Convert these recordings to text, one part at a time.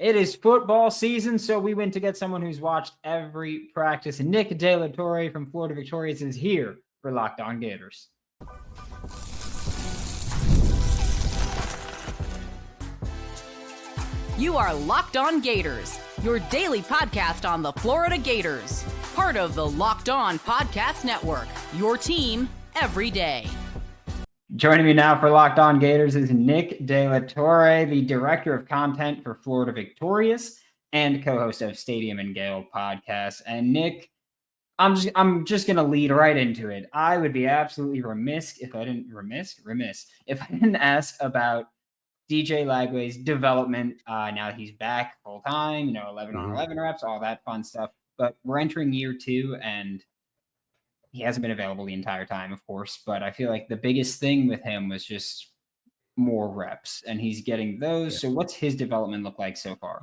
It is football season, so we went to get someone who's watched every practice. Nick De La Torre from Florida Victorious is here for Locked On Gators. You are Locked On Gators, your daily podcast on the Florida Gators. Part of the Locked On Podcast Network, your team every day. Joining me now for Locked On Gators is Nick De La Torre, the Director of Content for Florida Victorious and co-host of Stadium and Gale podcast. And Nick, I'm just gonna lead right into it. I would be absolutely remiss if I didn't ask about DJ Lagway's development. Now that he's back full time, 11 on 11 reps, all that fun stuff. But we're entering year 2, and he hasn't been available the entire time, of course, but I feel like the biggest thing with him was just more reps, and he's getting those. Yeah. So what's his development look like so far?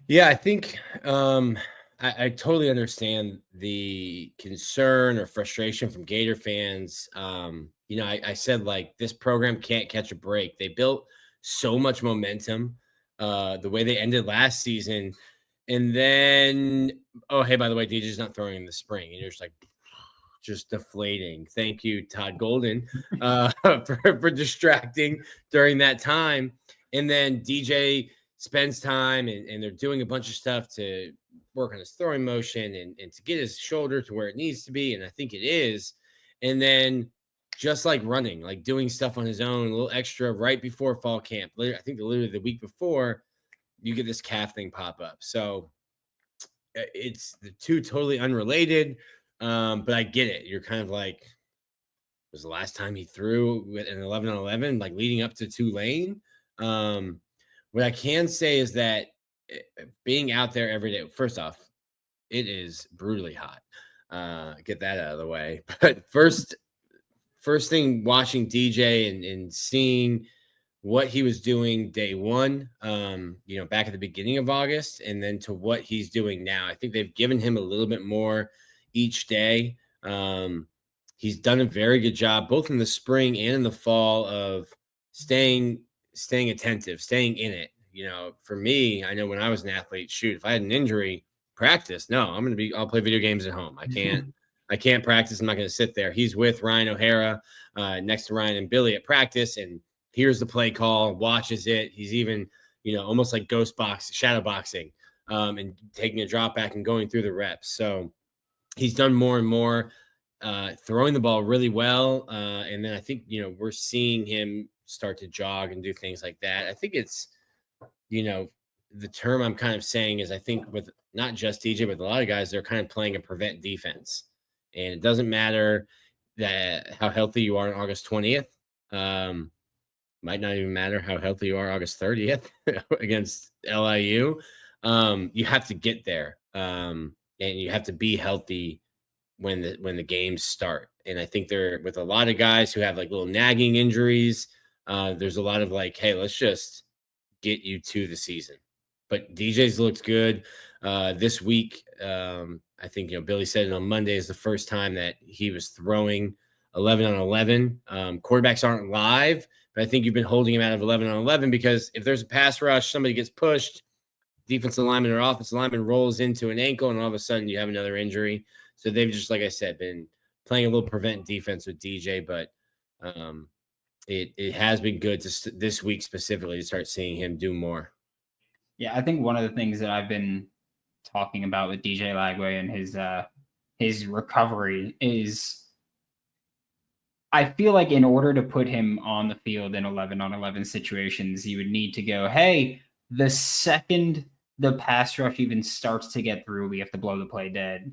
Yeah, I think I totally understand the concern or frustration from Gator fans. I said, like, this program can't catch a break. They built so much momentum the way they ended last season. And then, oh, hey, by the way, DJ's not throwing in the spring. And you're just deflating. Thank you, Todd Golden, for distracting during that time. And then DJ spends time and they're doing a bunch of stuff to work on his throwing motion and to get his shoulder to where it needs to be. And I think it is. And then just like running, like doing stuff on his own, a little extra right before fall camp. I think literally the week before, you get this calf thing pop up. So it's the two totally unrelated. But I get it. You're kind of like, was the last time he threw with an 11 on 11, like leading up to Tulane. What I can say is that being out there every day, first off, it is brutally hot. Get that out of the way. But first thing, watching DJ and seeing what he was doing day one, back at the beginning of August, and then to what he's doing now. I think they've given him a little bit more each day. He's done a very good job, both in the spring and in the fall, of staying attentive, staying in it. For me, I know when I was an athlete, if I had an injury, practice. No, I'll play video games at home. I can't practice. I'm not going to sit there. He's with Ryan O'Hara, next to Ryan and Billy at practice, and here's the play call, watches it. He's even, almost like shadow boxing, and taking a drop back and going through the reps. So he's done more and more, throwing the ball really well. And then I think, we're seeing him start to jog and do things like that. I think it's, the term I'm kind of saying is, I think with not just DJ, but a lot of guys, they're kind of playing a prevent defense. And it doesn't matter that how healthy you are on August 20th. Might not even matter how healthy you are August 30th against LIU. You have to get there. And you have to be healthy when the games start. And I think they're with a lot of guys who have like little nagging injuries. There's a lot of like, hey, let's just get you to the season. But DJ's looked good this week. I think, Billy said it on Monday is the first time that he was throwing 11 on 11. Quarterbacks aren't live, but I think you've been holding him out of 11 on 11 because if there's a pass rush, somebody gets pushed, defensive lineman or offensive lineman rolls into an ankle, and all of a sudden you have another injury. So they've just, like I said, been playing a little prevent defense with DJ, but it has been good to this week specifically to start seeing him do more. Yeah, I think one of the things that I've been talking about with DJ Lagway and his recovery is I feel like in order to put him on the field in 11 on 11 situations, you would need to go, hey, the second the pass rush even starts to get through, we have to blow the play dead.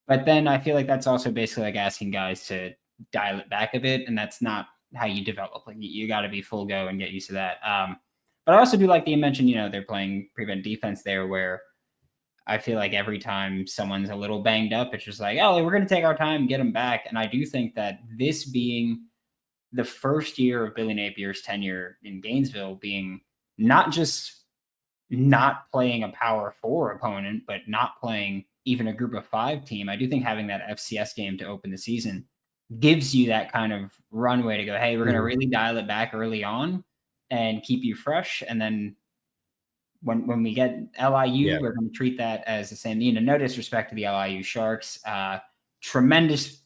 But then I feel like that's also basically like asking guys to dial it back a bit, and that's not how you develop. Like you got to be full go and get used to that. But I also do like that you mentioned, they're playing prevent defense there, where I feel like every time someone's a little banged up, it's just like, oh, we're going to take our time and get them back. And I do think that this being the first year of Billy Napier's tenure in Gainesville, being not just not playing a power 4 opponent, but not playing even a group of 5 team, I do think having that FCS game to open the season gives you that kind of runway to go, hey, we're going to really dial it back early on and keep you fresh. And then when we get LIU, Yeah. we're going to treat that as the same. No disrespect to the LIU Sharks. Tremendous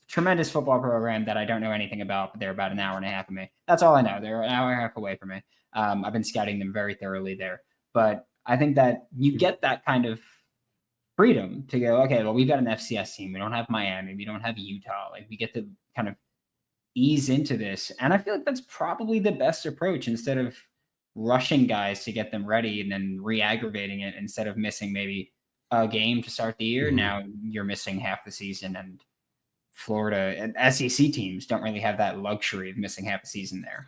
football program that I don't know anything about, but they're about an hour and a half of me. That's all I know. They're an hour and a half away from me. I've been scouting them very thoroughly there. But I think that you get that kind of freedom to go, okay, well, we've got an FCS team. We don't have Miami. We don't have Utah. Like, we get to kind of ease into this. And I feel like that's probably the best approach, instead of rushing guys to get them ready and then re-aggravating it, instead of missing maybe a game to start the year. Now you're missing half the season, and Florida and SEC teams don't really have that luxury of missing half the season there.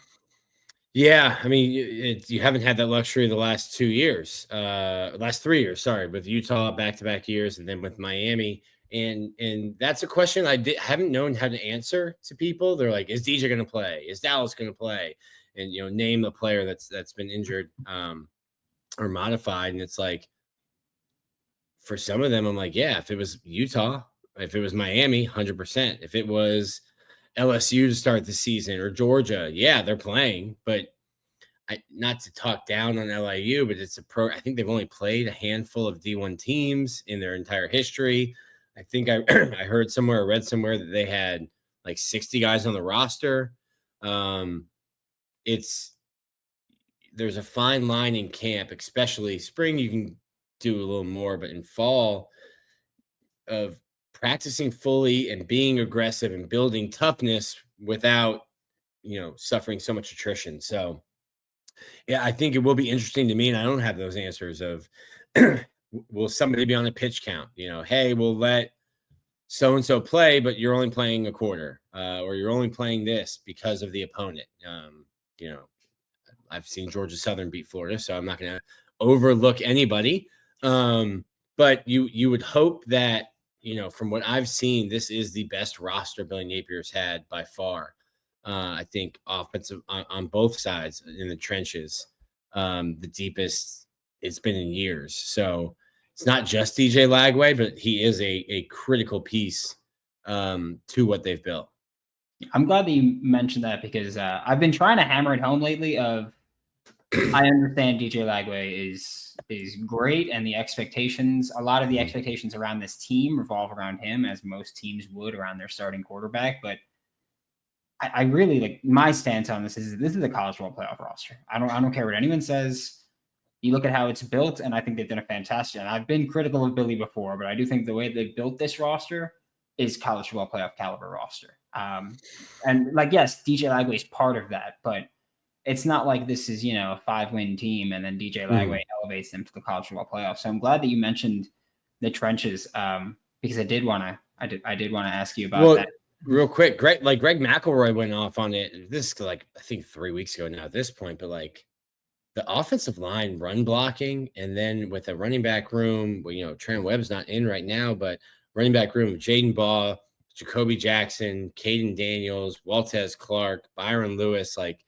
Yeah, I mean, you haven't had that luxury the last 2 years, last 3 years, sorry, with Utah back-to-back years, and then with Miami. And that's a question I haven't known how to answer to people. They're like, is DJ going to play? Is Dallas going to play? And, name the player that's been injured or modified. And it's like, for some of them, I'm like, yeah, if it was Utah, if it was Miami, 100%. If it was LSU to start the season, or Georgia, yeah, they're playing. But not to talk down on LIU, but it's I think they've only played a handful of D1 teams in their entire history. I think I read somewhere that they had like 60 guys on the roster. There's a fine line in camp, especially spring. You can do a little more, but in fall, of practicing fully and being aggressive and building toughness without, suffering so much attrition. So, yeah, I think it will be interesting to me, and I don't have those answers of, will somebody be on a pitch count? Hey, we'll let so-and-so play, but you're only playing a quarter, or you're only playing this because of the opponent. I've seen Georgia Southern beat Florida, so I'm not going to overlook anybody. But you would hope that, from what I've seen, this is the best roster Billy Napier's had by far. I think offensive on both sides in the trenches, the deepest it's been in years. So it's not just DJ Lagway, but he is a critical piece to what they've built. I'm glad that you mentioned that, because I've been trying to hammer it home lately of, I understand DJ Lagway is great, and a lot of the expectations around this team revolve around him, as most teams would around their starting quarterback. But I really, like, my stance on this is a college football playoff roster. I don't care what anyone says. You look at how it's built, and I think they've done a fantastic. And I've been critical of Billy before, but I do think the way they built this roster is college football playoff caliber roster. And like, yes, DJ Lagway is part of that, but it's not like this is, a 5-win team and then DJ Lagway elevates them to the college football playoff. So I'm glad that you mentioned the trenches, because I did want to ask you about that. Real quick, Greg McElroy went off on it. This is like, I think 3 weeks ago now at this point, but like the offensive line run blocking, and then with a running back room, Trent Webb's not in right now, but running back room, Jaden Baugh, Jacoby Jackson, Caden Daniels, Waltez Clark, Byron Lewis. Like,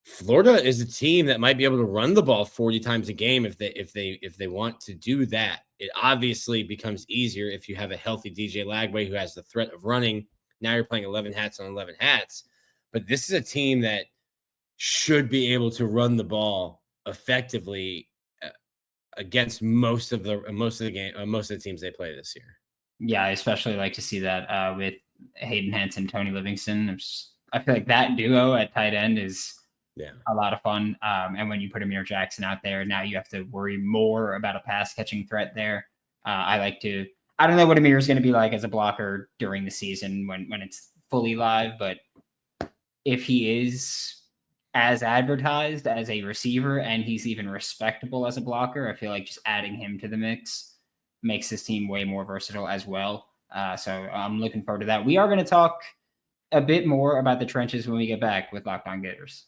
Florida is a team that might be able to run the ball 40 times a game if they want to do that. It obviously becomes easier if you have a healthy DJ Lagway who has the threat of running. Now you're playing 11 hats on 11 hats. But this is a team that should be able to run the ball effectively against most of the teams they play this year. Yeah, I especially like to see that with Hayden Hanson, Tony Livingston. I feel like that duo at tight end is a lot of fun. And when you put Amir Jackson out there, now you have to worry more about a pass catching threat there. I don't know what Amir is going to be like as a blocker during the season when it's fully live, but if he is as advertised as a receiver and he's even respectable as a blocker, I feel like just adding him to the mix makes this team way more versatile as well. So I'm looking forward to that. We are going to talk a bit more about the trenches when we get back with Locked On Gators.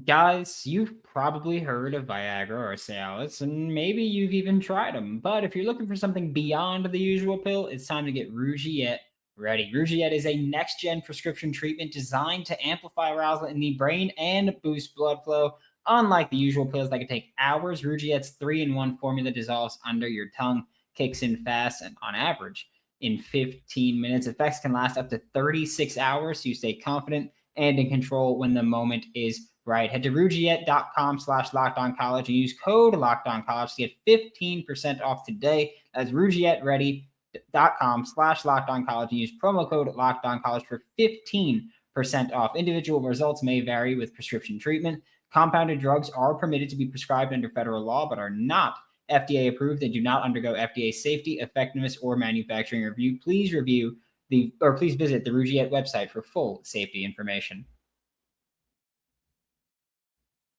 Guys, you've probably heard of Viagra or Cialis, and maybe you've even tried them. But if you're looking for something beyond the usual pill, it's time to get Rougiette ready. Rougiette is a next-gen prescription treatment designed to amplify arousal in the brain and boost blood flow. Unlike the usual pills that can take hours, Rougiette's 3-in-1 formula dissolves under your tongue, kicks in fast, and on average, in 15 minutes. Effects can last up to 36 hours, so you stay confident and in control when the moment is right? Head to rugiet.com/lockedoncollege and use code lockedoncollege to get 15% off today. That's rugietready.com/lockedoncollege and use promo code lockedoncollege for 15% off. Individual results may vary with prescription treatment. Compounded drugs are permitted to be prescribed under federal law, but are not FDA approved and do not undergo FDA safety, effectiveness, or manufacturing review. Please visit the Rugiet website for full safety information.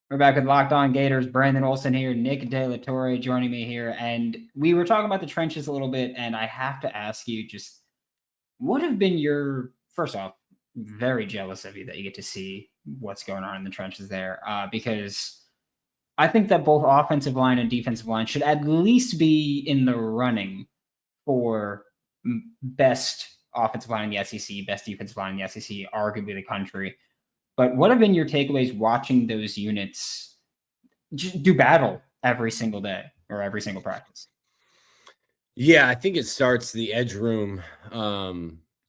We're back with Locked On Gators. Brandon Olsen here, Nick De La Torre joining me here. And we were talking about the trenches a little bit, and I have to ask you just what have been your, first off, very jealous of you that you get to see what's going on in the trenches there, because I think that both offensive line and defensive line should at least be in the running for best offensive line in the SEC, best defensive line in the SEC, arguably the country. But what have been your takeaways watching those units do battle every single day or every single practice? Yeah, I think it starts the edge room.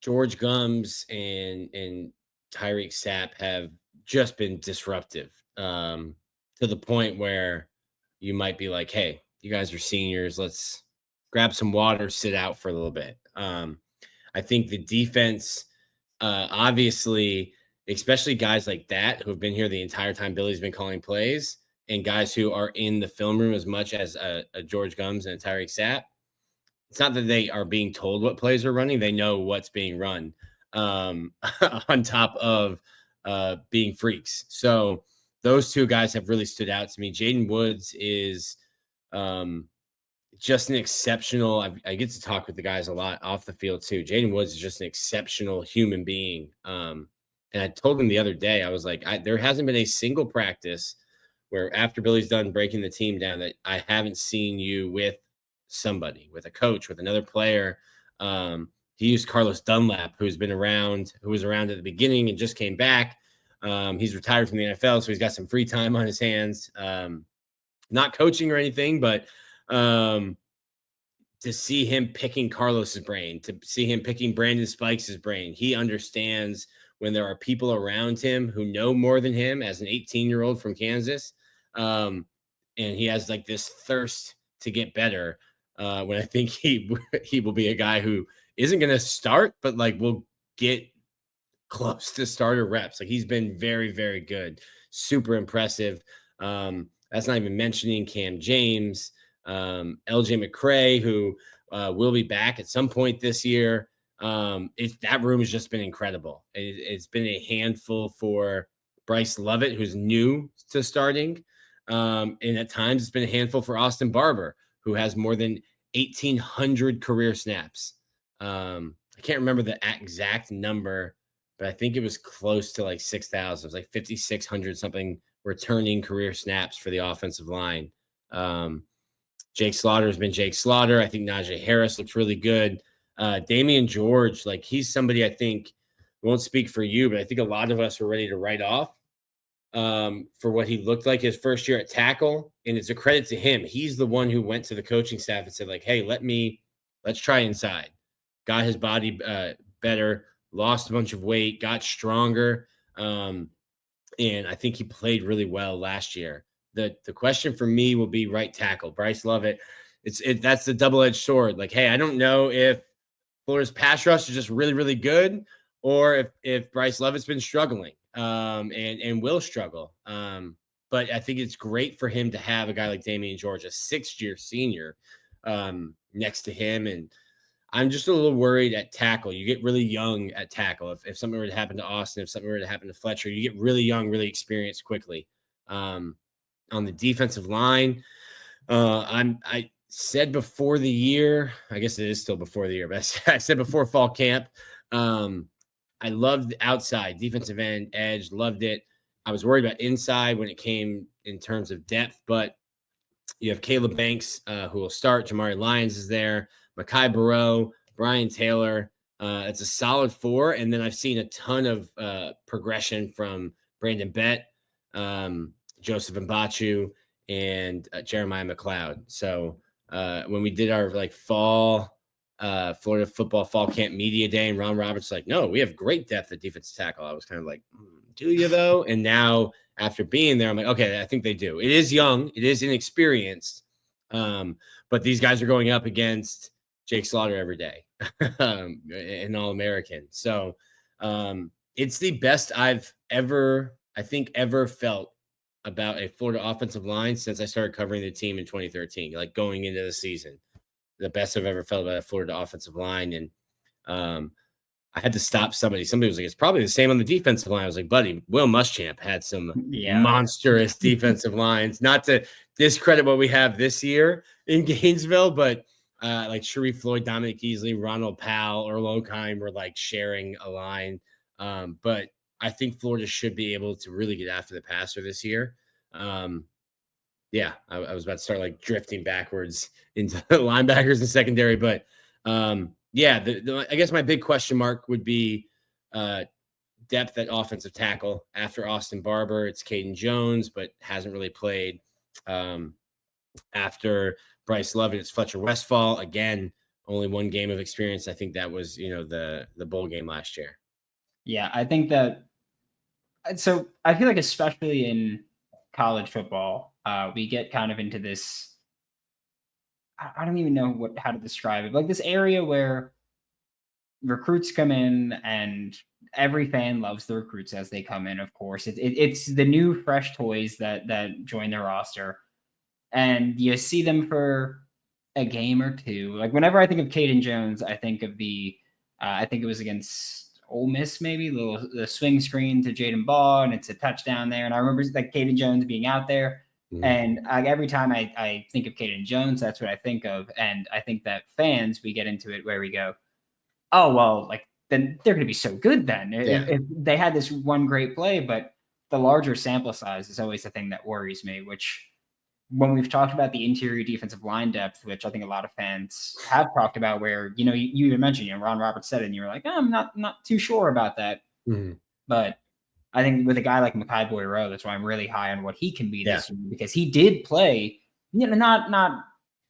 George Gumbs and Tyreak Sapp have just been disruptive, to the point where you might be like, hey, you guys are seniors. Let's grab some water, sit out for a little bit. I think the defense, obviously, especially guys like that who have been here the entire time Billy's been calling plays, and guys who are in the film room as much as a George Gumbs and a Tyreak Sapp. It's not that they are being told what plays are running. They know what's being run, on top of being freaks. So those two guys have really stood out to me. Jaden Woods is just an exceptional. I get to talk with the guys a lot off the field too. Jaden Woods is just an exceptional human being. And I told him the other day, I was like, there hasn't been a single practice where after Billy's done breaking the team down that I haven't seen you with somebody, with a coach, with another player. He used Carlos Dunlap, who was around at the beginning and just came back. He's retired from the NFL, so he's got some free time on his hands. Not coaching or anything, but to see him picking Carlos's brain, to see him picking Brandon Spikes' brain. He understands when there are people around him who know more than him as an 18-year-old from Kansas. And he has like this thirst to get better. When I think he will be a guy who isn't going to start, but like will get close to starter reps. Like he's been very, very good. Super impressive. That's not even mentioning Cam James, LJ McCray, who will be back at some point this year. That room has just been incredible. It's been a handful for Bryce Lovett, who's new to starting. And at times it's been a handful for Austin Barber, who has more than 1,800 career snaps. I can't remember the exact number, but I think it was close to like 6,000. It was like 5,600 something returning career snaps for the offensive line. Jake Slaughter has been Jake Slaughter. I think Najee Harris looks really good. Damian George, like he's somebody I think, won't speak for you, but I think a lot of us were ready to write off for what he looked like his first year at tackle. And it's a credit to him. He's the one who went to the coaching staff and said like, hey, let's try inside. Got his body better, lost a bunch of weight, got stronger. And I think he played really well last year. The question for me will be right tackle, Bryce Lovett. That's the double-edged sword. Like, hey, I don't know if Florida's pass rush is just really, really good, or if Bryce Lovett's been struggling and will struggle. But I think it's great for him to have a guy like Damian George, a sixth-year senior, next to him. And I'm just a little worried at tackle. You get really young at tackle. If something were to happen to Austin, if something were to happen to Fletcher, you get really young, really experienced quickly. On the defensive line, I said before the year, I guess it is still before the year, but I said before fall camp, I loved the outside defensive end edge, loved it. I was worried about inside when it came in terms of depth, but you have Caleb Banks, who will start. Jamari Lyons is there. Mekhi Barrow, Brian Taylor. It's a solid four. And then I've seen a ton of progression from Brandon Bett, Joseph Mbachu, and Jeremiah McLeod. So when we did our like fall Florida football fall camp media day, and Ron Roberts like, no, we have great depth at defensive tackle. I was kind of like, do you though? And now after being there, I'm like, okay, I think they do. It is young, it is inexperienced, but these guys are going up against Jake Slaughter every day, an All-American. So it's the best I've ever felt about a Florida offensive line since I started covering the team in 2013, like going into the season. The best I've ever felt about a Florida offensive line. And I had to stop somebody. Somebody was like, it's probably the same on the defensive line. I was like, buddy, Will Muschamp had some monstrous defensive lines. Not to discredit what we have this year in Gainesville, but like Sharif Floyd, Dominic Easley, Ronald Powell, Earl Okheim were like sharing a line. But I think Florida should be able to really get after the passer this year. Yeah, I was about to start like drifting backwards into linebackers and secondary, but yeah, I guess my big question mark would be depth at offensive tackle. After Austin Barber, it's Caden Jones, but hasn't really played. After Bryce Lovett, it's Fletcher Westfall. Again, only one game of experience. I think that was, the bowl game last year. Yeah, I think that. So I feel like, especially in college football, we get kind of into this. I don't even know how to describe it. Like this area where recruits come in and every fan loves the recruits as they come in. Of course, it's the new fresh toys that join their roster, and you see them for a game or two. Like whenever I think of Caden Jones, I think of I think it was against Ole Miss, maybe the swing screen to Jaden Baugh, and it's a touchdown there. And I remember like Caden Jones being out there. And every time I think of Caden Jones, that's what I think of. And I think that fans, we get into it where we go, oh, well, like then they're going to be so good then. Yeah. If they had this one great play, but the larger sample size is always the thing that worries me, which when we've talked about the interior defensive line depth, which I think a lot of fans have talked about, where, you even mentioned, Ron Roberts said it and you were like, oh, I'm not too sure about that. But I think with a guy like Mekhi Boyero, that's why I'm really high on what he can be this year, because he did play, not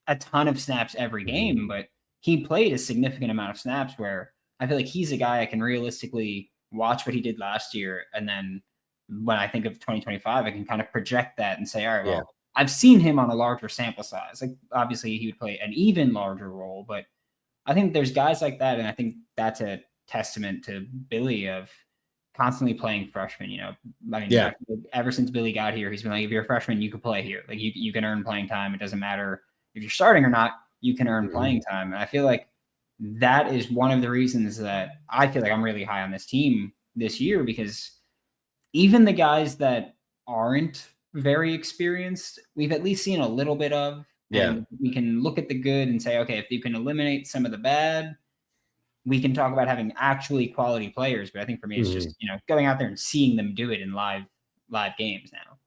a ton of snaps every game, but he played a significant amount of snaps where I feel like he's a guy I can realistically watch what he did last year. And then when I think of 2025, I can kind of project that and say, all right, well, I've seen him on a larger sample size. Like obviously he would play an even larger role, but I think there's guys like that. And I think that's a testament to Billy of constantly playing freshmen. Ever since Billy got here, he's been like, if you're a freshman, you can play here. Like you can earn playing time. It doesn't matter if you're starting or not, you can earn playing time. And I feel like that is one of the reasons that I feel like I'm really high on this team this year, because even the guys that aren't very experienced, we've at least seen a little bit of. And we can look at the good and say, okay, if you can eliminate some of the bad, we can talk about having actually quality players. But I think for me, it's just, going out there and seeing them do it in live games now.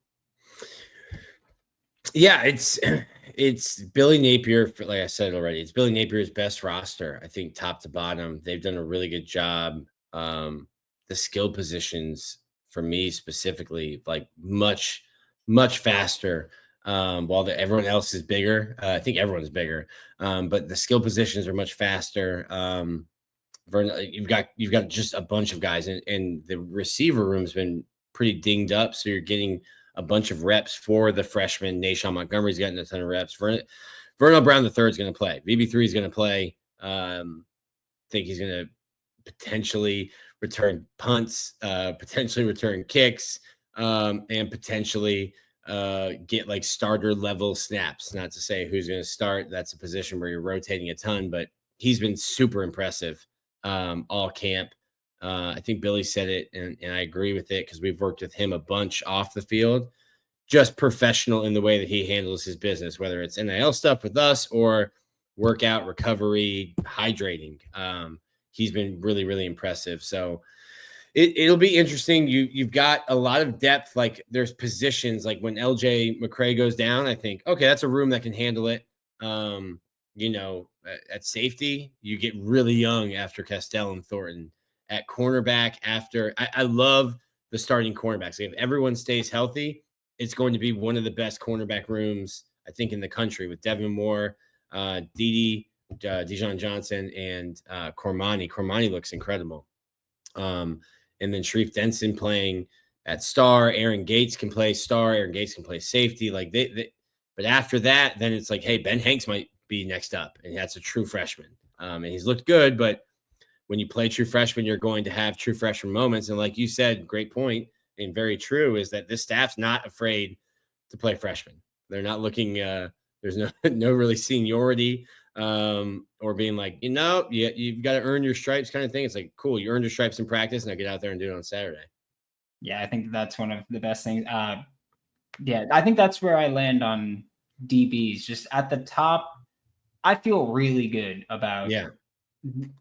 Yeah, it's Billy Napier. Like I said already, it's Billy Napier's best roster. I think top to bottom, they've done a really good job. The skill positions for me specifically, like much, much faster. While everyone else is bigger, I think everyone's bigger. But the skill positions are much faster. You've got just a bunch of guys, and the receiver room's been pretty dinged up. So you're getting a bunch of reps for the freshmen. Nashawn Montgomery's gotten a ton of reps. Vernell Brown III is going to play. VB3 is going to play. I think he's going to potentially return punts, potentially return kicks, and potentially get like starter level snaps. Not to say who's going to start. That's a position where you're rotating a ton, but he's been super impressive all camp. I think Billy said it, and I agree with it, because we've worked with him a bunch off the field. Just professional in the way that he handles his business, whether it's NIL stuff with us or workout, recovery, hydrating. He's been really, really impressive. So it'll be interesting. You've got a lot of depth. Like there's positions, like when LJ McCray goes down, I think, okay, that's a room that can handle it. At safety, you get really young after Castell and Thornton. At cornerback, I love the starting cornerbacks. If everyone stays healthy, it's going to be one of the best cornerback rooms, I think, in the country, with Devin Moore, Dede, Dijon Johnson, and Cormani. Cormani looks incredible. And then Sharif Denson playing at star. Aaron Gates can play star. Aaron Gates can play safety. Like but after that, then it's like, hey, Ben Hanks might be next up, and that's a true freshman. And he's looked good, but when you play true freshman, you're going to have true freshman moments. And like you said, great point and very true is that this staff's not afraid to play freshmen. They're not looking. There's no really seniority or being like, you've got to earn your stripes kind of thing. It's like, cool, you earned your stripes in practice, now get out there and do it on Saturday. Yeah, I think that's one of the best things. Yeah, I think that's where I land on DBs. Just at the top, I feel really good about. Yeah.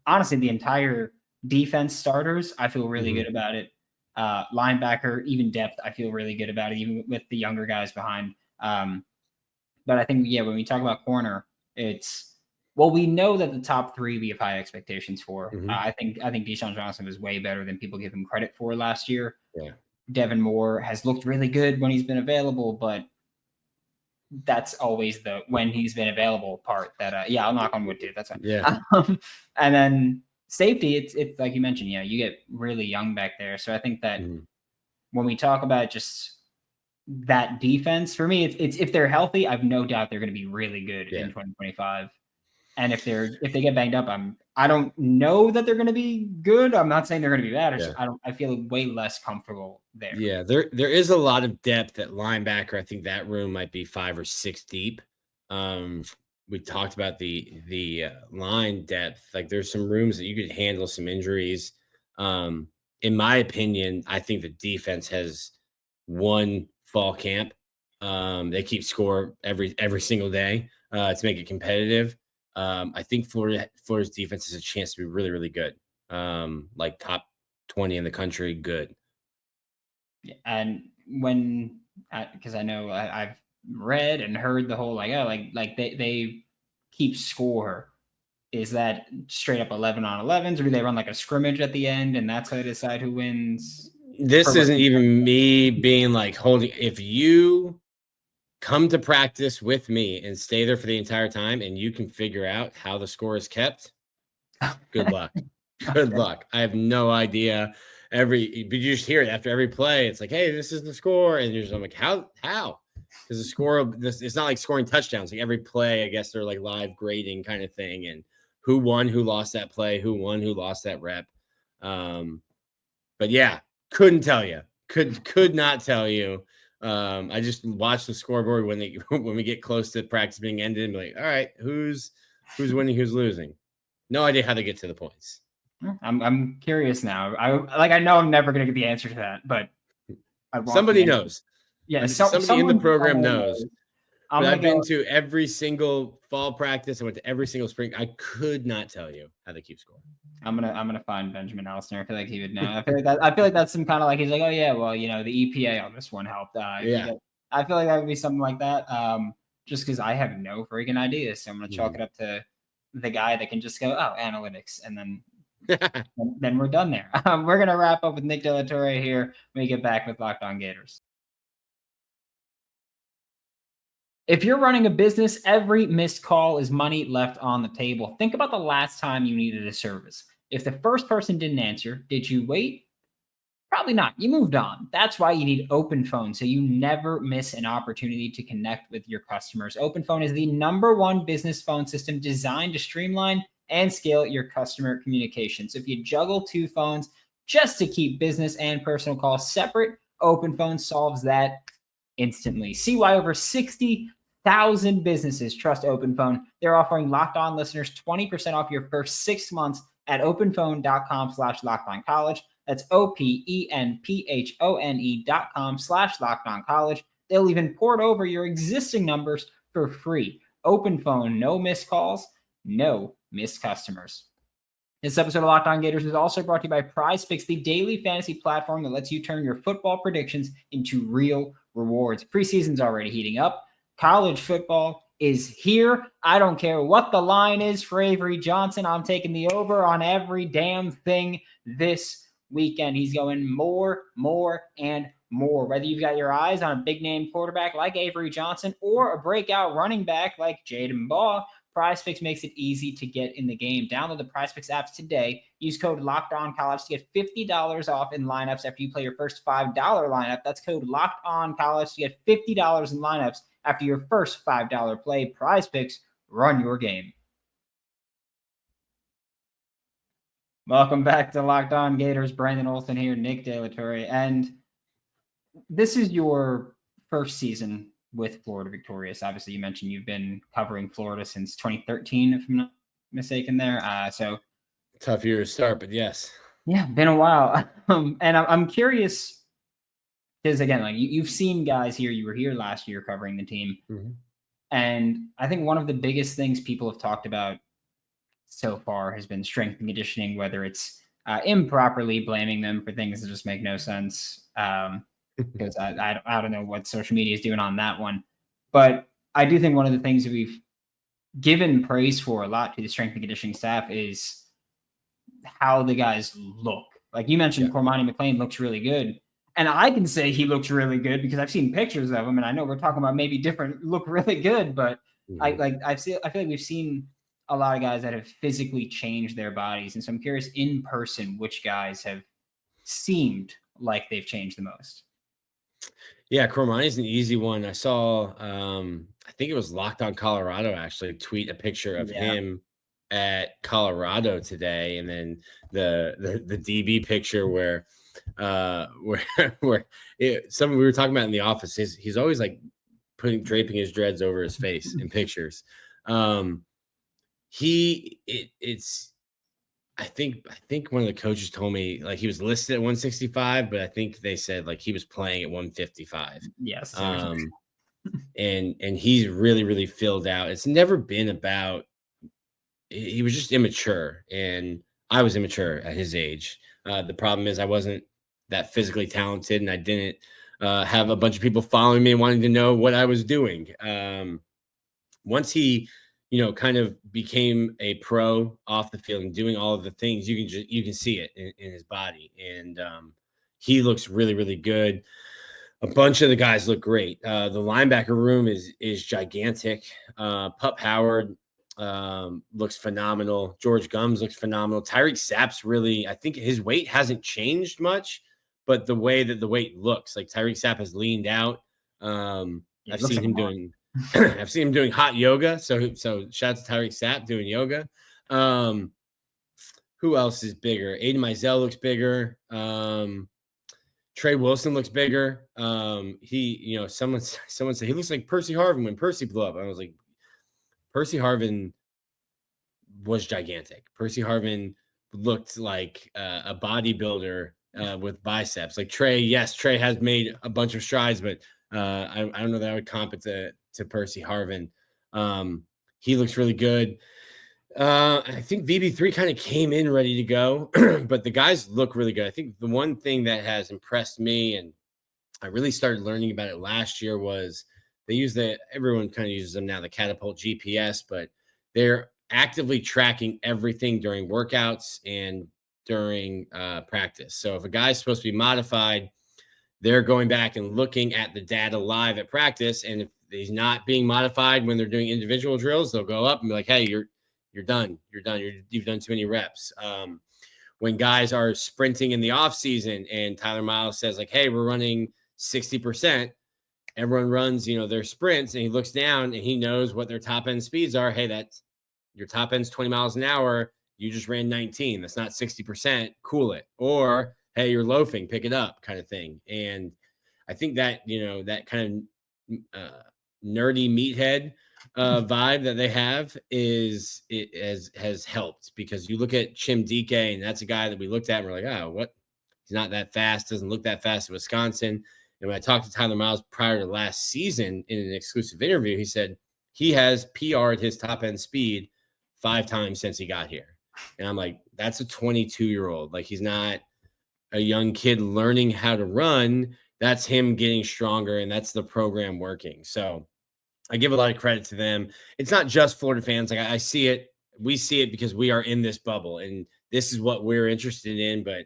Honestly, the entire defense starters, I feel really good about it. Linebacker, even depth, I feel really good about it, even with the younger guys behind. But I think, when we talk about corner, we know that the top three we have high expectations for. I think Deshaun Johnson was way better than people give him credit for last year. Yeah. Devin Moore has looked really good when he's been available, but that's always the when he's been available part that I'll knock on wood too. That's fine. Yeah. And then safety, it's like you mentioned, you get really young back there. So I think that when we talk about just that defense, for me, it's if they're healthy, I've no doubt they're going to be really good in 2025. And if they get banged up, I don't know that they're going to be good. I'm not saying they're going to be bad. I feel way less comfortable there. Yeah, there is a lot of depth at linebacker. I think that room might be 5 or 6 deep. We talked about the line depth. Like there's some rooms that you could handle some injuries. In my opinion, I think the defense has won fall camp. They keep score every single day to make it competitive. I think Florida's defense has a chance to be really, really good. Like top 20 in the country, good. And because I know I've read and heard the whole they keep score. Is that straight up 11 on 11s, or do they run like a scrimmage at the end and that's how they decide who wins? This isn't even me being like holding. If you come to practice with me and stay there for the entire time and you can figure out how the score is kept, good luck. Good luck. I have no idea. But you just hear it after every play. It's like, hey, this is the score. And I'm like, how? Because the score, it's not like scoring touchdowns. Like every play, I guess they're like live grading kind of thing. And who won, who lost that play, who won, who lost that rep. But yeah, couldn't tell you. Could not tell you. I just watch the scoreboard when we get close to practice being ended and be like, all right, who's winning, who's losing? No idea how they get to the points. I'm curious now. I know I'm never going to get the answer to that, but somebody knows. Yeah, somebody in the program knows. But I've been to every single fall practice. I went to every single spring. I could not tell you how they keep score. I'm gonna find Benjamin Elsner. I feel like he would know. I feel like that's some kind of like he's like, oh yeah, well the EPA on this one helped. I feel like that would be something like that. Just because I have no freaking idea, so I'm gonna chalk it up to the guy that can just go, oh, analytics, and then we're done there. We're gonna wrap up with Nick De La Torre here when we get back with Locked On Gators. If you're running a business, every missed call is money left on the table. Think about the last time you needed a service. If the first person didn't answer, did you wait? Probably not. You moved on. That's why you need OpenPhone, so you never miss an opportunity to connect with your customers. OpenPhone is the #1 business phone system designed to streamline and scale your customer communication. So if you juggle 2 phones just to keep business and personal calls separate, OpenPhone solves that instantly. See why over 60,000 businesses trust OpenPhone. They're offering Locked On listeners 20% off your first 6 months at openphone.com/LockedOnCollege. That's openphone.com/LockedOnCollege. They'll even port over your existing numbers for free. OpenPhone, no missed calls, no missed customers. This episode of Locked On Gators is also brought to you by PrizePicks, the daily fantasy platform that lets you turn your football predictions into real rewards. Preseason's already heating up. College football is here. I don't care what the line is for Avery Johnson. I'm taking the over on every damn thing this weekend. He's going more, and more. Whether you've got your eyes on a big-name quarterback like Avery Johnson or a breakout running back like Jaden Baugh, PrizePicks makes it easy to get in the game. Download the PrizePicks apps today. Use code LOCKEDONCollege to get $50 off in lineups after you play your first $5 lineup. That's code LOCKEDONCollege to get $50 in lineups after your first $5 play. PrizePicks, run your game. Welcome back to Locked On Gators. Brandon Olsen here, Nick De La Torre. And this is your first season with Florida Victorious. Obviously, you mentioned you've been covering Florida since 2013, if I'm not mistaken there. So tough year to start, but yes. Yeah, been a while. And I'm curious because, again, like you've seen guys here. You were here last year covering the team. Mm-hmm. And I think one of the biggest things people have talked about so far has been strength and conditioning, whether it's improperly blaming them for things that just make no sense. Because I don't know what social media is doing on that one. But I do think one of the things that we've given praise for a lot to the strength and conditioning staff is how the guys look. Like you mentioned, Cormani McLean looks really good. And I can say he looks really good because I've seen pictures of him. And I know we're talking about maybe different look really good, but I feel like we've seen a lot of guys that have physically changed their bodies. And so I'm curious in person, which guys have seemed like they've changed the most. Yeah, Cormani's an easy one. I saw, I think it was Locked On Colorado actually tweet a picture of him at Colorado today, and then the DB picture where we were talking about in the office. He's always like draping his dreads over his face in pictures. I think one of the coaches told me like he was listed at 165, but I think they said like he was playing at 155. Yes. And he's really, really filled out. It's never been about, he was just immature, and I was immature at his age. The problem is I wasn't that physically talented, and I didn't have a bunch of people following me wanting to know what I was doing. Once he, kind of became a pro off the field and doing all of the things, you can see it in his body. And he looks really, really good. A bunch of the guys look great. The linebacker room is gigantic. Pup Howard looks phenomenal. George Gumbs looks phenomenal. Tyreak Sapp's really, I think his weight hasn't changed much, but the way that the weight looks, like Tyreak Sapp has leaned out. I've seen him doing I've seen him doing hot yoga. So shout out to Tyreak Sapp doing yoga. Who else is bigger? Aiden Mizell looks bigger. Trey Wilson looks bigger. He, someone said he looks like Percy Harvin when Percy blew up. I was like, Percy Harvin was gigantic. Percy Harvin looked like a bodybuilder with biceps. Like Trey, yes, Trey has made a bunch of strides, but I don't know that I would comp it to Percy Harvin. He looks really good. I think VB3 kind of came in ready to go, but the guys look really good. I think the one thing that has impressed me, and I really started learning about it last year, was they use everyone kind of uses them now, the Catapult GPS, but they're actively tracking everything during workouts and during practice. So if a guy's supposed to be modified, they're going back and looking at the data live at practice. And if he's not being modified when they're doing individual drills, they'll go up and be like, hey, you're done. You've done too many reps. When guys are sprinting in the off season and Tyler Miles says like, hey, we're running 60%, everyone runs, their sprints, and he looks down and he knows what their top end speeds are. Hey, that's your top end's 20 miles an hour. You just ran 19. That's not 60%. Cool it. Or, hey, you're loafing, pick it up kind of thing. And I think that, that kind of nerdy meathead vibe that they have has helped, because you look at Chim Dike, and that's a guy that we looked at and we're like, oh, what? He's not that fast, doesn't look that fast in Wisconsin. And when I talked to Tyler Miles prior to last season in an exclusive interview, he said he has PR'd his top end speed 5 times since he got here. And I'm like, that's a 22-year-old. Like, he's not a young kid learning how to run. That's him getting stronger, and that's the program working. So I give a lot of credit to them. It's not just Florida fans. Like, I see it. We see it because we are in this bubble, and this is what we're interested in. But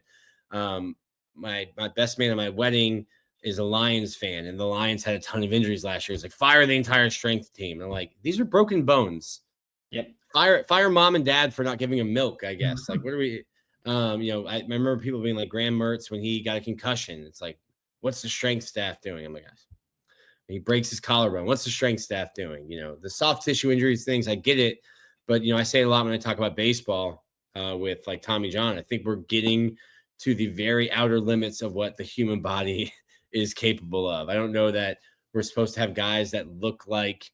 my best man at my wedding is a Lions fan, and the Lions had a ton of injuries last year. It's like, fire the entire strength team. And I'm like, these are broken bones. Yep. Fire mom and dad for not giving him milk, I guess. Like, what are we, I remember people being like Graham Mertz when he got a concussion. It's like, what's the strength staff doing? I'm like, gosh, he breaks his collarbone. What's the strength staff doing? The soft tissue injuries things, I get it. But, I say a lot when I talk about baseball with like Tommy John. I think we're getting to the very outer limits of what the human body is capable of. I don't know that we're supposed to have guys that look like,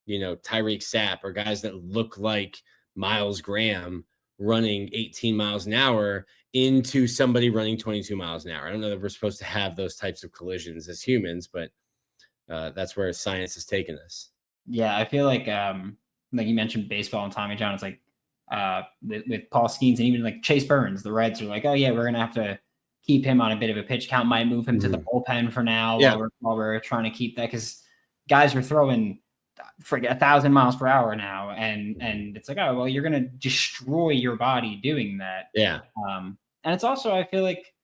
Tyreak Sapp or guys that look like Miles Graham running 18 miles an hour into somebody running 22 miles an hour. I don't know that we're supposed to have those types of collisions as humans, but that's where science has taken us. Yeah, I feel like you mentioned baseball and Tommy John. It's like with Paul Skeens and even like Chase Burns, the Reds are like, oh yeah, we're gonna have to keep him on a bit of a pitch count. Might move him to the bullpen for now while we're trying to keep that, because guys are throwing 1,000 miles per hour now, and it's like, oh well, you're gonna destroy your body doing that. Yeah. And it's also, I feel like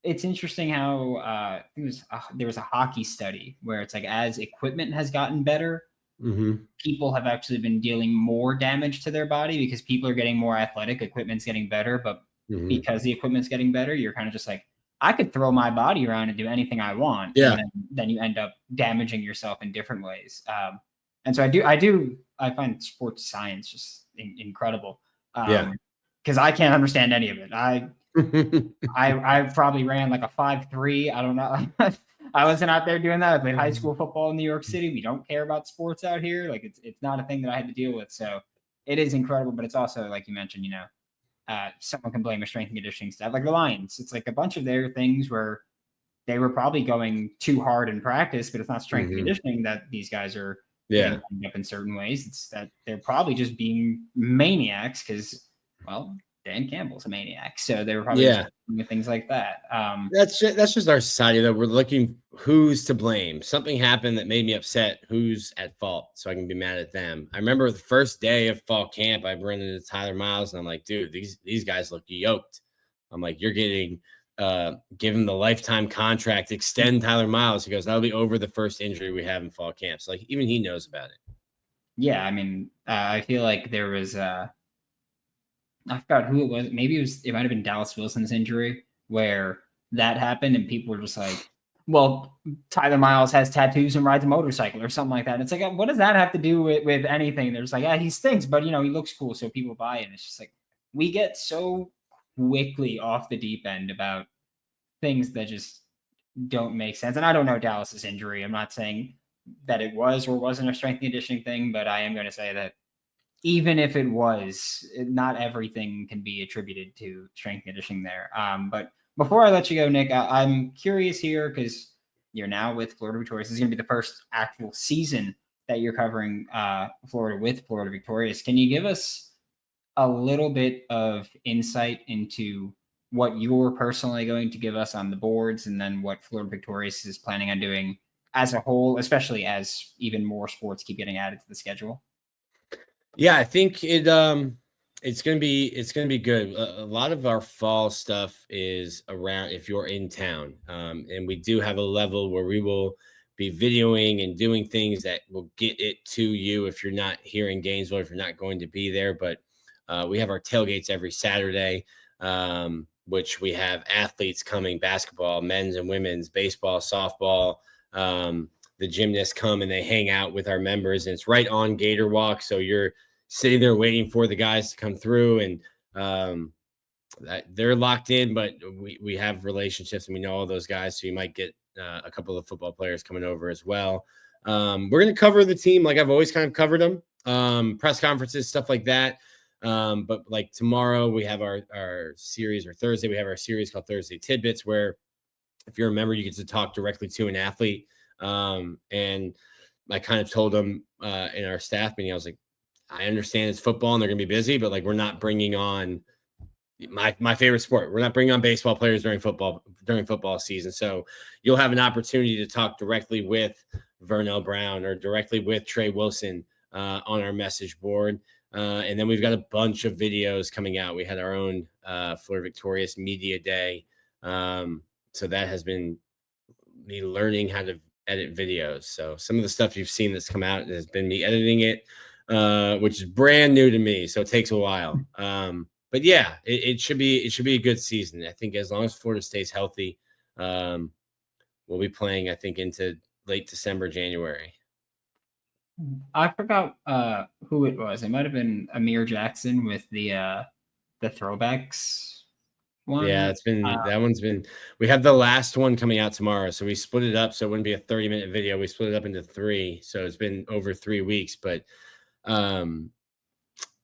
it's interesting how there was a hockey study where it's like, as equipment has gotten better, people have actually been dealing more damage to their body because people are getting more athletic, equipment's getting better, but because the equipment's getting better, you're kind of just like, I could throw my body around and do anything I want. Yeah. And then you end up damaging yourself in different ways. And so I find sports science just incredible. Because I can't understand any of it. I probably ran like a 5.3. I don't know. I wasn't out there doing that. I played high school football in New York City. We don't care about sports out here. Like it's not a thing that I had to deal with. So it is incredible, but it's also, like you mentioned, someone can blame a strength and conditioning staff, like the Lions. It's like a bunch of their things where they were probably going too hard in practice, but it's not strength and conditioning that these guys are getting up in certain ways. It's that they're probably just being maniacs because, well, Dan Campbell's a maniac, so they were probably doing things like that. That's just our society, though. We're looking who's to blame. Something happened that made me upset. Who's at fault? So I can be mad at them. I remember the first day of fall camp, I ran into Tyler Miles, and I'm like, dude, these guys look yoked. I'm like, you're getting give him the lifetime contract, extend Tyler Miles. He goes, that'll be over the first injury we have in fall camp. So like, even he knows about it. Yeah, I mean, I feel like there was I forgot who it was. Maybe it might have been Dallas Wilson's injury where that happened, and people were just like, well, Tyler Miles has tattoos and rides a motorcycle or something like that. And it's like, what does that have to do with anything? They're just like, yeah, he stinks, but he looks cool, so people buy it. And it's just like, we get so quickly off the deep end about things that just don't make sense. And I don't know Dallas's injury. I'm not saying that it was or wasn't a strength and conditioning thing, but I am going to say that even if it was, not everything can be attributed to strength and conditioning there. But before I let you go, Nick, I'm curious here because you're now with Florida Victorious. This is going to be the first actual season that you're covering Florida with Florida Victorious. Can you give us a little bit of insight into what you're personally going to give us on the boards, and then what Florida Victorious is planning on doing as a whole, especially as even more sports keep getting added to the schedule? Yeah, I think it's gonna be good. A lot of our fall stuff is around if you're in town, and we do have a level where we will be videoing and doing things that will get it to you if you're not here in Gainesville, if you're not going to be there. But we have our tailgates every Saturday, which we have athletes coming, basketball, men's and women's, baseball, softball. The gymnasts come and they hang out with our members, and it's right on Gator Walk. So you're sitting there waiting for the guys to come through, and they're locked in, but we have relationships and we know all those guys. So you might get a couple of football players coming over as well. We're going to cover the team like I've always kind of covered them, press conferences, stuff like that. But like tomorrow we have our series, or Thursday, we have our series called Thursday Tidbits, where if you're a member, you get to talk directly to an athlete. And I kind of told them in our staff meeting, I was like, I understand it's football and they're going to be busy, but like, we're not bringing on my favorite sport. We're not bringing on baseball players during football season. So you'll have an opportunity to talk directly with Vernell Brown or directly with Trey Wilson on our message board. And then we've got a bunch of videos coming out. We had our own Florida Victorious Media Day. So that has been me learning how to edit videos. So some of the stuff you've seen that's come out has been me editing it. which is brand new to me. So it takes a while. But yeah, it should be a good season. I think as long as Florida stays healthy, we'll be playing, I think, into late December, January. I forgot who it was. It might have been Amir Jackson with the throwbacks one. Yeah, we have the last one coming out tomorrow. So we split it up. So it wouldn't be a 30-minute video. We split it up into 3. So it's been over 3 weeks, but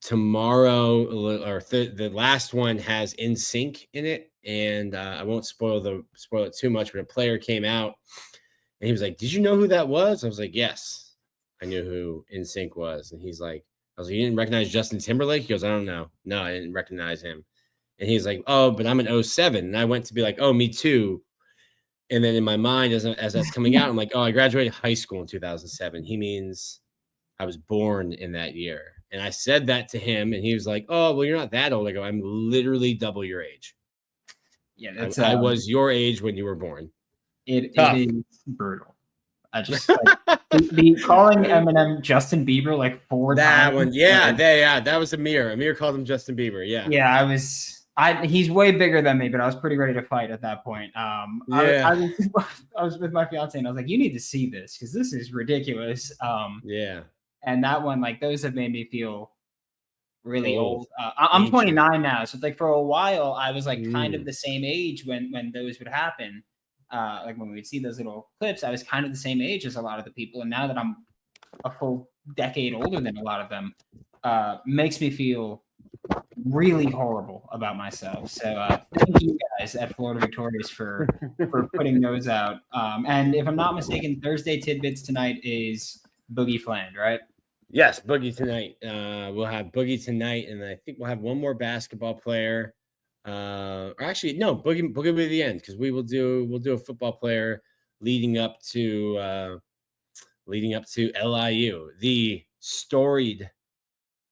tomorrow or the last one has In Sync in it, and I won't spoil it too much, but a player came out and he was like, "Did you know who that was?" I was like, "Yes, I knew who In Sync was." And he's like, "I was like, you didn't recognize Justin Timberlake?" He goes, "I don't know. No, I didn't recognize him." And he's like, "Oh, but I'm an 07." And I went to be like, "Oh, me too." And then in my mind, as that's coming out, I'm like, "Oh, I graduated high school in 2007." He means I was born in that year. And I said that to him, and he was like, "Oh, well, you're not that old." I go, "I'm literally double your age." Yeah, that's I was your age when you were born. It is brutal. I just the calling Eminem Justin Bieber like 4 that times. one. Yeah, that was Amir. Amir called him Justin Bieber. Yeah. Yeah, he's way bigger than me, but I was pretty ready to fight at that point. Yeah. I was with my fiance and I was like, "You need to see this because this is ridiculous." Yeah. And that one, like, those have made me feel really old. I'm 29 now, so it's like for a while I was like kind of the same age when those would happen. Like when we would see those little clips, I was kind of the same age as a lot of the people, and now that I'm a full decade older than a lot of them, makes me feel really horrible about myself. So thank you guys at Florida Victorious for putting those out. And if I'm not mistaken, Thursday Tidbits tonight is Boogie Fland, right? Yes, Boogie tonight. We'll have Boogie tonight, and I think we'll have one more basketball player. Or actually, no, Boogie will be the end because we'll do a football player leading up to LIU, the storied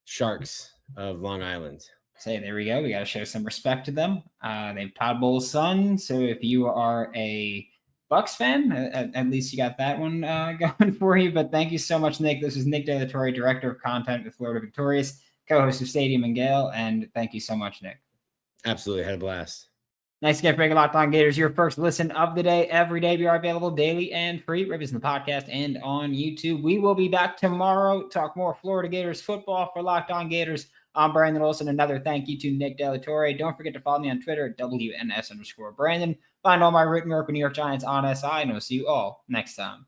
Sharks of Long Island. Say, there we go. We got to show some respect to them. They've Todd Bowles' son. So if you are a Bucks fan, at least you got that one going for you. But thank you so much, Nick. This is Nick De La Torre, Director of Content with Florida Victorious, co-host of Stadium and Gale. And thank you so much, Nick. Absolutely. Had a blast. Nice to get breaking Locked On Gators, your first listen of the day. Every day we are available daily and free. Reviews in the podcast and on YouTube. We will be back tomorrow. Talk more Florida Gators football for Locked On Gators. I'm Brandon Olsen. Another thank you to Nick De La Torre. Don't forget to follow me on Twitter at WNS_Brandon. Find all my written work with New York Giants on SI, and we'll see you all next time.